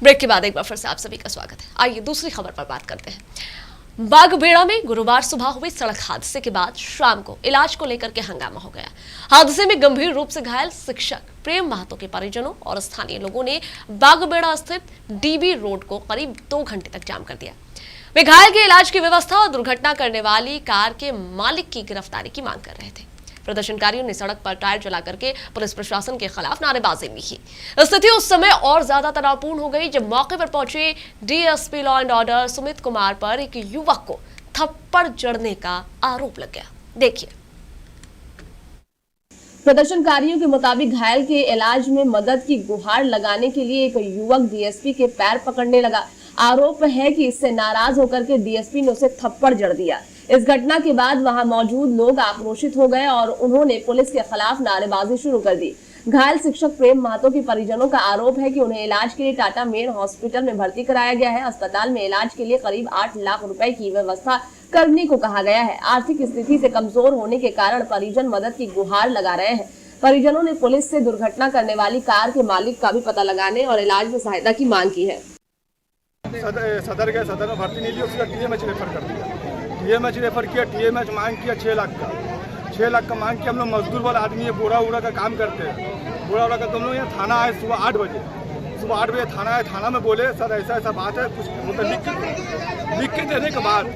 Break के बाद एक बार फिर से आप सभी का स्वागत है। आइए दूसरी खबर पर बात करते हैं। बागबेड़ा में गुरुवार सुबह हुए सड़क हादसे के बाद शाम को इलाज को लेकर के हंगामा हो गया। हादसे में गंभीर रूप से घायल शिक्षक प्रेम महतो के परिजनों और स्थानीय लोगों ने बागबेड़ा स्थित डीबी रोड को करीब 2 घंटे तक जाम कर दिया। वे घायल के इलाज की व्यवस्था और दुर्घटना करने वाली कार के मालिक की गिरफ्तारी की मांग कर रहे थे। प्रदर्शनकारियों ने सड़क पर टायर जला करके पुलिस प्रशासन के खिलाफ नारेबाजी भी की। स्थिति उस समय और ज्यादा तनावपूर्ण हो गई जब मौके पर पहुंचे DSP law and order Sumit Kumar पर एक युवक को थप्पड़ जड़ने का आरोप लग गया। देखिए। प्रदर्शनकारियों के मुताबिक घायल के इलाज में मदद की गुहार लगाने के लिए एक युवक डीएसपी के पैर पकड़ने लगा। आरोप है कि इससे नाराज होकर के डीएसपी ने उसे थप्पड़ जड़ दिया। इस घटना के बाद वहां मौजूद लोग आक्रोशित हो गए और उन्होंने पुलिस के खिलाफ नारेबाजी शुरू कर दी। घायल शिक्षक प्रेम महतो के परिजनों का आरोप है कि उन्हें इलाज के लिए टाटा मेन हॉस्पिटल में भर्ती कराया गया है। अस्पताल में इलाज के लिए करीब 8 लाख रुपए की व्यवस्था करने को कहा गया है। आर्थिक स्थिति से कमजोर होने के कारण परिजन मदद की गुहार लगा रहे हैं। परिजनों ने पुलिस से दुर्घटना करने वाली कार के मालिक का भी पता लगाने और इलाज में सहायता की मांग की है। सदर में भर्ती नहीं ली, उसका टीएमएच रेफर कर दिया। टीएमएच रेफर किया, टीएमएच मांग किया 6 लाख का। 6 लाख का मांग किया। हम लोग मजदूर वाला आदमी है, बोरा उड़ा का काम करते हैं। बोरा उड़ा का तुम लोग यहाँ थाना आए सुबह 8 बजे। सुबह 8 बजे थाना आए। थाना में बोले सर ऐसा ऐसा बात है, कुछ मतलब लिख के देने के बाद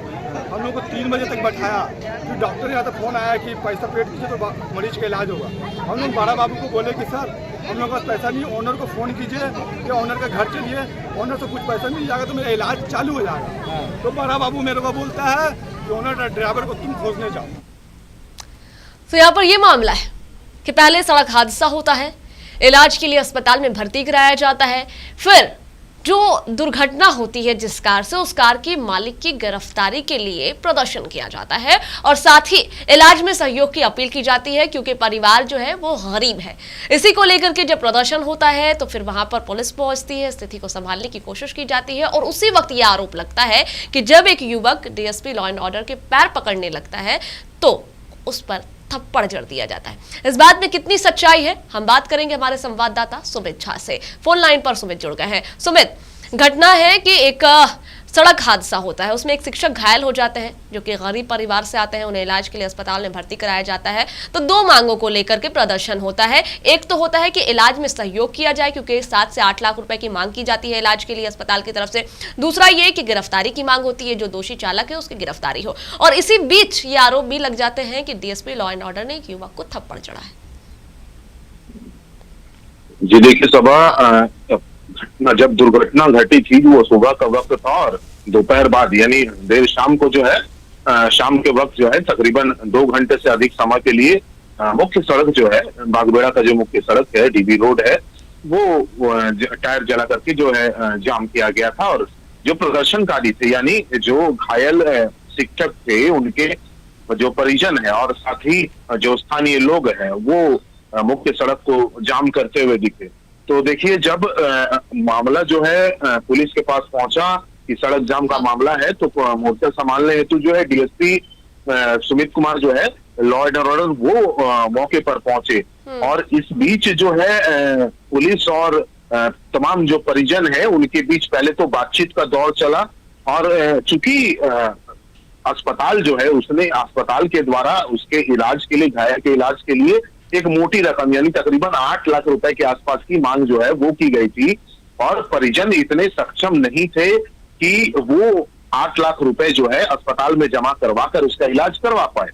हम लोग को 3 बजे तक बैठाया। फिर डॉक्टर यहाँ तक फोन आया कि पैसा पेड कीजिए तो मरीज का इलाज होगा। हम लोग बड़ा बाबू को बोले कि सर हम लोग का पैसा नहीं, ओनर को फ़ोन कीजिए या ओनर का घर चलिए, ओनर से कुछ पैसा मिल जाएगा तो मेरा इलाज चालू हो जाएगा। तो बड़ा बाबू मेरे को बोलता है कि ओनर ड्राइवर को तुम खोजने जाओ। तो यहाँ पर यह मामला है कि पहले सड़क हादसा होता है, इलाज के लिए अस्पताल में भर्ती कराया जाता है, फिर जो दुर्घटना होती है जिस कार से, उस कार की मालिक की गिरफ्तारी के लिए प्रदर्शन किया जाता है और साथ ही इलाज में सहयोग की अपील की जाती है क्योंकि परिवार जो है वो गरीब है। इसी को लेकर के जब प्रदर्शन होता है तो फिर वहां पर पुलिस पहुंचती है, स्थिति को संभालने की कोशिश की जाती है और उसी वक्त यह आरोप लगता है कि जब एक युवक डीएसपी लॉ एंड ऑर्डर के पैर पकड़ने लगता है तो उस पर थप्पड़ जड़ दिया जाता है। इस बात में कितनी सच्चाई है, हम बात करेंगे हमारे संवाददाता सुमित झा से। फोन लाइन पर सुमित जुड़ गए हैं। सुमित, घटना है कि एक सड़क हादसा होता है, उसमें एक शिक्षक घायल हो जाते हैं जो कि गरीब परिवार से आते हैं, उन्हें इलाज के लिए अस्पताल में भर्ती कराया जाता है। तो 2 मांगों को लेकर के प्रदर्शन होता है। एक तो होता है कि इलाज में सहयोग किया जाए क्योंकि 7 से 8 लाख रुपए की मांग की जाती है इलाज के लिए अस्पताल की तरफ से। दूसरा ये कि गिरफ्तारी की मांग होती है, जो दोषी चालक है उसकी गिरफ्तारी हो। और इसी बीच ये आरोप भी लग जाते हैं कि डीएसपी लॉ एंड ऑर्डर ने एक युवक को थप्पड़ जड़ा है। जी देखिए, जब दुर्घटना घटी थी वो सुबह का वक्त था और दोपहर बाद यानी देर शाम को जो है शाम के वक्त जो है तकरीबन 2 घंटे से अधिक समय के लिए मुख्य सड़क जो है बागबेड़ा का जो मुख्य सड़क है डीबी रोड है वो टायर जला करके जो है जाम किया गया था। और जो प्रदर्शनकारी थे यानी जो घायल शिक्षक थे उनके जो परिजन है और साथ ही जो स्थानीय लोग हैं वो मुख्य सड़क को जाम करते हुए दिखे। तो देखिए, जब मामला जो है पुलिस के पास पहुंचा कि सड़क जाम का मामला है तो मोर्चा संभालने हेतु जो है डीएसपी सुमित कुमार जो है लॉ एंड ऑर्डर वो मौके पर पहुंचे। और इस बीच जो है पुलिस और तमाम जो परिजन है उनके बीच पहले तो बातचीत का दौर चला और चूंकि अस्पताल जो है उसने अस्पताल के द्वारा उसके इलाज के लिए, घायल के इलाज के लिए एक मोटी रकम यानी तकरीबन 8 लाख रुपए के आसपास की मांग जो है वो की गई थी और परिजन इतने सक्षम नहीं थे कि वो 8 लाख रुपए जो है अस्पताल में जमा करवा कर उसका इलाज करवा पाए।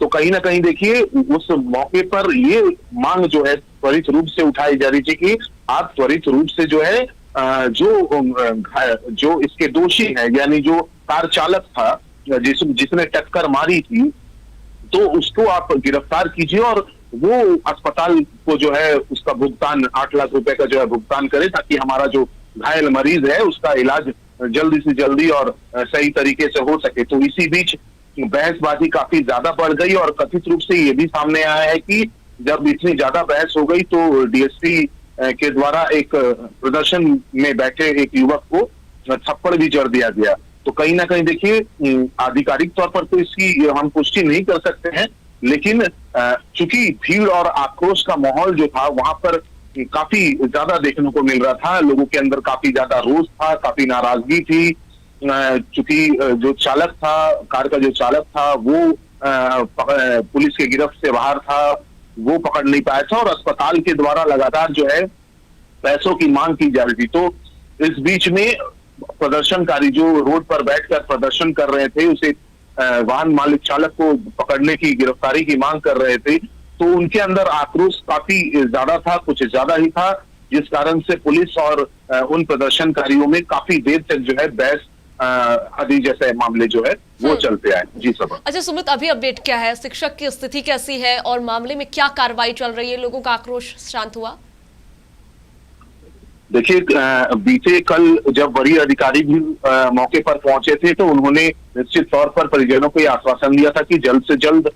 तो कहीं ना कहीं देखिए उस मौके पर ये मांग जो है त्वरित रूप से उठाई जा रही थी कि आप त्वरित रूप से जो है जो इसके दोषी है यानी जो कार चालक था जिसने टक्कर मारी थी तो उसको आप गिरफ्तार कीजिए और वो अस्पताल को जो है उसका भुगतान 8 लाख रुपए का जो है भुगतान करे ताकि हमारा जो घायल मरीज है उसका इलाज जल्दी से जल्दी और सही तरीके से हो सके। तो इसी बीच बहसबाजी काफी ज्यादा बढ़ गई और कथित रूप से ये भी सामने आया है कि जब इतनी ज्यादा बहस हो गई तो डीएसपी के द्वारा एक प्रदर्शन में बैठे एक युवक को थप्पड़ भी जड़ दिया गया। तो कहीं ना कहीं देखिए आधिकारिक तौर पर तो इसकी हम पुष्टि नहीं कर सकते हैं, लेकिन चूंकि भीड़ और आक्रोश का माहौल जो था वहां पर काफी ज्यादा देखने को मिल रहा था। लोगों के अंदर काफी ज्यादा रोष था, काफी नाराजगी थी। चूंकि जो चालक था, कार का जो चालक था, वो पुलिस के गिरफ्त से बाहर था, वो पकड़ नहीं पाया था और अस्पताल के द्वारा लगातार जो है पैसों की मांग की जा रही थी। तो इस बीच में प्रदर्शनकारी जो रोड पर बैठकर प्रदर्शन कर रहे थे, उसे वाहन मालिक चालक को पकड़ने की, गिरफ्तारी की मांग कर रहे थे, तो उनके अंदर आक्रोश काफी ज्यादा था, कुछ ज्यादा ही था, जिस कारण से पुलिस और उन प्रदर्शनकारियों में काफी देर तक जो है बहस आदि जैसे मामले जो है वो चलते आए। जी सब। अच्छा सुमित, अभी अपडेट क्या है, शिक्षक की स्थिति कैसी है और मामले में क्या कार्रवाई चल रही है, लोगों का आक्रोश शांत हुआ? देखिए, बीते कल जब वरीय अधिकारी भी मौके पर पहुंचे थे, तो उन्होंने निश्चित तौर पर परिजनों को यह आश्वासन दिया था कि जल्द से जल्द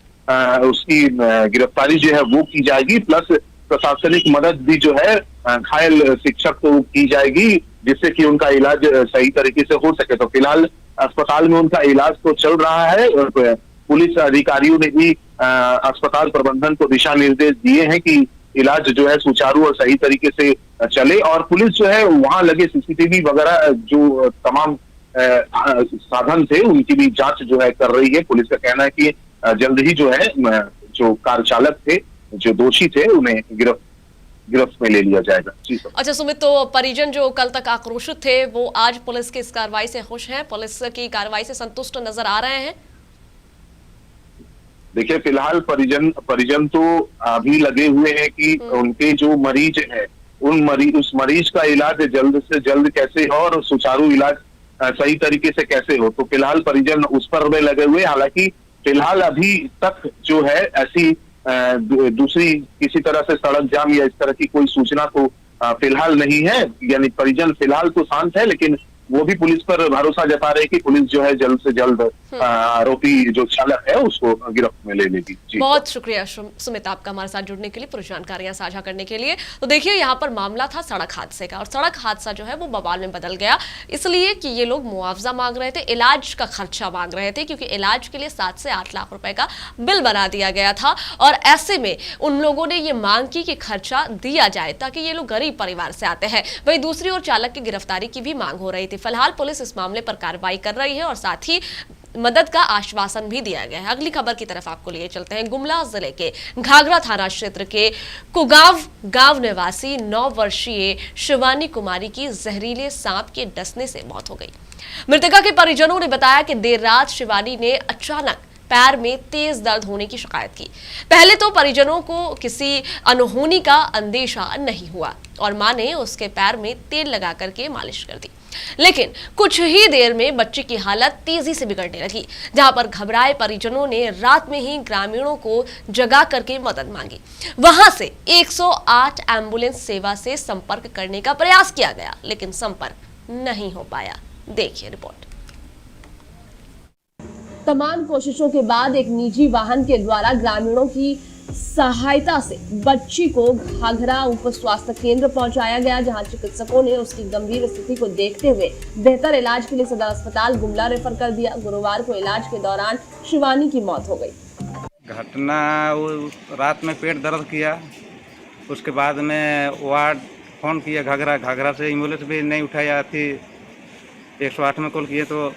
उसकी गिरफ्तारी जो है वो की जाएगी, प्लस प्रशासनिक मदद भी जो है घायल शिक्षक को की जाएगी, जिससे कि उनका इलाज सही तरीके से हो सके। तो फिलहाल अस्पताल में उनका इलाज तो चल रहा है और पुलिस अधिकारियों ने भी अस्पताल प्रबंधन को दिशा निर्देश दिए हैं कि इलाज जो है सुचारू और सही तरीके से चले। और पुलिस जो है वहां लगे सीसीटीवी वगैरह जो तमाम साधन थे, उनकी भी जांच जो है कर रही है। पुलिस का कहना है कि जल्द ही जो है जो कार चालक थे, जो दोषी थे, उन्हें गिरफ्त में ले लिया जाएगा। जी सर। अच्छा सुमित, तो परिजन जो कल तक आक्रोशित थे वो आज पुलिस की इस कार्रवाई से खुश हैं, पुलिस की कार्रवाई से संतुष्ट नजर आ रहे हैं? देखिए, फिलहाल परिजन तो अभी लगे हुए हैं कि उनके जो मरीज है, उस मरीज का इलाज जल्द से जल्द कैसे हो और सुचारू इलाज सही तरीके से कैसे हो। तो फिलहाल परिजन उस पर में लगे हुए। हालांकि फिलहाल अभी तक जो है ऐसी दूसरी किसी तरह से सड़क जाम या इस तरह की कोई सूचना तो फिलहाल नहीं है। यानी परिजन फिलहाल तो शांत है, लेकिन वो भी पुलिस पर भरोसा जता रहे कि पुलिस जो है जल्द से जल्द आरोपी जो चालक है उसको गिरफ्त में ले लेगी। बहुत शुक्रिया सुमित आपका हमारे साथ जुड़ने के लिए, पूरी जानकारियां साझा करने के लिए। तो देखिए, यहाँ पर मामला था सड़क हादसे का और सड़क हादसा जो है वो बवाल में बदल गया, इसलिए कि ये लोग मुआवजा मांग रहे थे, इलाज का खर्चा मांग रहे थे, क्योंकि इलाज के लिए 7 से 8 लाख रुपए का बिल बना दिया गया था। और ऐसे में उन लोगों ने ये मांग की कि खर्चा दिया जाए ताकि ये लोग गरीब परिवार से आते हैं। वहीं दूसरी ओर चालक की गिरफ्तारी की भी मांग हो रही थी। फिलहाल पुलिस इस मामले पर कार्रवाई कर रही है और साथ ही मदद का आश्वासन भी दिया गया है। अगली खबर की तरफ आपको लिए चलते हैं। गुमला जिले के घाघरा थाना क्षेत्र के कुगाव गांव निवासी 9 वर्षीय शिवानी कुमारी की जहरीले सांप के डसने से मौत हो गई। मृतका के परिजनों ने बताया कि देर रात शिवानी ने अचानक पैर में तेज दर्द होने की शिकायत की। पहले तो परिजनों को किसी अनहोनी का अंदेशा नहीं हुआ और मां ने उसके पैर में तेल लगा करके मालिश कर दी, लेकिन कुछ ही देर में बच्चे की हालत तेजी से बिगड़ने लगी, जहां पर घबराए परिजनों ने रात में ही ग्रामीणों को जगा करके मदद मांगी। वहां से 108 एम्बुलेंस सेवा से संपर्क करने का प्रयास किया गया, लेकिन संपर्क नहीं हो पाया। देखिए रिपोर्ट। तमाम कोशिशों के बाद एक निजी वाहन के द्वारा ग्रामीणों की सहायता से बच्ची को घाघरा उप स्वास्थ्य केंद्र पहुंचाया गया, जहां चिकित्सकों ने उसकी गंभीर स्थिति को देखते हुए बेहतर इलाज के लिए सदर अस्पताल गुमला रेफर कर दिया। गुरुवार को इलाज के दौरान शिवानी की मौत हो गई। घटना वो रात में पेट दर्द किया, उसके बाद में वार्ड फोन किया घाघरा से एम्बुलेंस भी नहीं उठाया थी। 108 में कॉल किए तो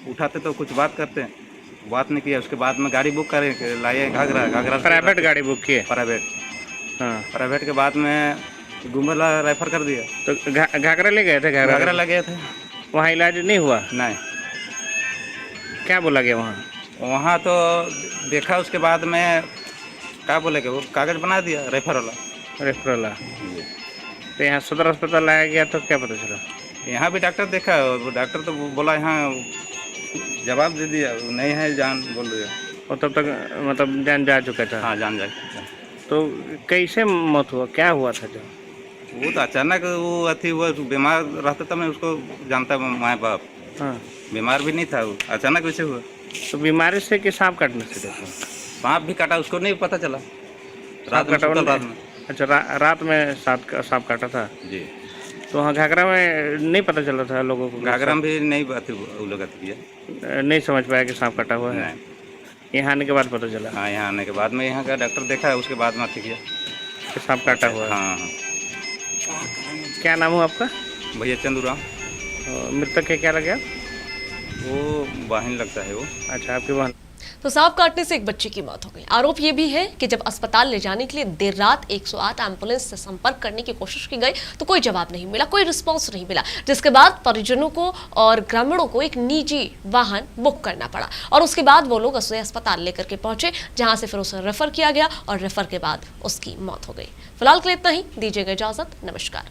उठाते तो कुछ बात करते, बात नहीं किया। उसके बाद में गाड़ी बुक करें लाए घाघरा प्राइवेट गाड़ी बुक किए? प्राइवेट। हाँ, प्राइवेट के बाद में गुमला रेफर कर दिया। तो घाघरा ले गए थे? घाघरा ले गए थे, वहाँ इलाज नहीं हुआ? नहीं। क्या बोला गया वहाँ? वहाँ तो देखा, उसके बाद में क्या बोलेगा, वो कागज़ बना दिया रेफर वाला। तो यहाँ सदर अस्पताल लाया गया तो क्या पता चला? यहाँ भी डॉक्टर देखा, वो डॉक्टर तो बोला यहाँ जवाब दे दिया, नहीं है जान बोल दिया। और तब तक मतलब जान जा चुका था? हाँ, जान जा चुका। तो कैसे मौत हुआ, क्या हुआ था? जो वो तो अचानक वो अथी हुआ, बीमार रहता था, मैं उसको जानता माँ बाप। हाँ, बीमार भी नहीं था, वो अचानक वैसे हुआ। तो बीमारी से कि सांप काटने से? सांप भी काटा, उसको नहीं पता चला। रात में। अच्छा, रात में सांप काटा था जी। तो वहाँ घाघरा में नहीं पता चला था लोगों को? घाघरा में भी नहीं वो लोग किया, नहीं समझ पाया कि सांप काटा हुआ है। यहाँ आने के बाद पता चला? हाँ, यहाँ आने के बाद में यहाँ का डॉक्टर देखा है, उसके बाद में किया। आपके सांप काटा हुआ है। हाँ हाँ। क्या नाम है आपका? भैया चंदूराम, मृतक के क्या लगे? वो वाहन लगता है वो। अच्छा, आपके वहाँ तो सांप काटने से एक बच्चे की मौत हो गई। आरोप ये भी है कि जब अस्पताल ले जाने के लिए देर रात 108 एम्बुलेंस से संपर्क करने की कोशिश की गई तो कोई जवाब नहीं मिला, कोई रिस्पांस नहीं मिला, जिसके बाद परिजनों को और ग्रामीणों को एक निजी वाहन बुक करना पड़ा और उसके बाद वो लोग उसे अस्पताल लेकर के पहुंचे, जहां से फिर उसे रेफर किया गया और रेफर के बाद उसकी मौत हो गई। फिलहाल के लिए इतना ही, दीजिएगा इजाजत, नमस्कार।